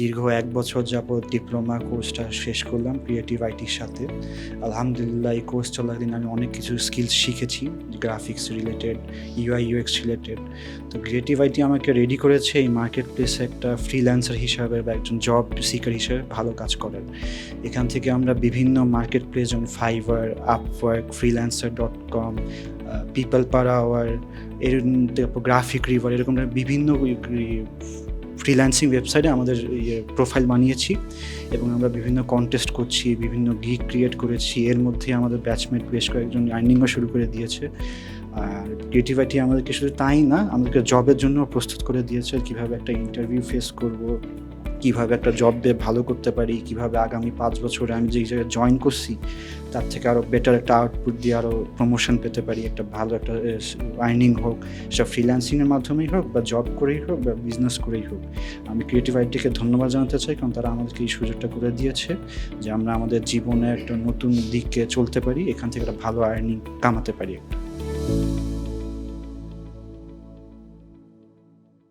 দীর্ঘ ১ বছর যাবৎ ডিপ্লোমা কোর্সটা শেষ করলাম ক্রিয়েটিভ আইটির সাথে। আলহামদুলিল্লাহ এই কোর্স চলাকালীন আমি অনেক কিছু স্কিলস শিখেছি। Graphics related, UI UX related. তো ক্রিয়েটিভ আইটি আমাকে রেডি করেছে এই মার্কেট প্লেসে একটা ফ্রিল্যান্সার হিসাবে বা একজন জব সিকার হিসেবে ভালো কাজ করার। এখান থেকে আমরা বিভিন্ন মার্কেট প্লেস যেমন Fiverr, Upwork, freelancer.com, people per hour, তারপর গ্রাফিক রিভার এরকম বিভিন্ন ফ্রিল্যান্সিং ওয়েবসাইটে আমাদের প্রোফাইল বানিয়েছি এবং আমরা বিভিন্ন কন্টেস্ট করছি, বিভিন্ন গিগ ক্রিয়েট করেছি। এর মধ্যে আমাদের ব্যাচমেট বেশ কয়েকজন আর্নিংও শুরু করে দিয়েছে। আর ক্রিয়েটিভ আইটি আমাদেরকে শুধু তাই না, আমাদেরকে জবের জন্যও প্রস্তুত করে দিয়েছে। কীভাবে একটা ইন্টারভিউ ফেস করব, কীভাবে একটা জব দিয়ে ভালো করতে পারি, কীভাবে আগামী ৫ বছরে আমি যেই জায়গায় জয়েন করছি তার থেকে আরও বেটার একটা আউটপুট দিয়ে আরও প্রমোশন পেতে পারি, একটা ভালো একটা আর্নিং হোক, সেটা ফ্রিল্যান্সিংয়ের মাধ্যমেই হোক বা জব করেই হোক বা বিজনেস করেই হোক। আমি ক্রিয়েটিভ আইটিকে ধন্যবাদ জানাতে চাই, কারণ তারা আমাদেরকে এই সুযোগটা করে দিয়েছে যে আমরা আমাদের জীবনে একটা নতুন দিকে চলতে পারি, এখান থেকে একটা ভালো আর্নিং কামাতে পারি একটা।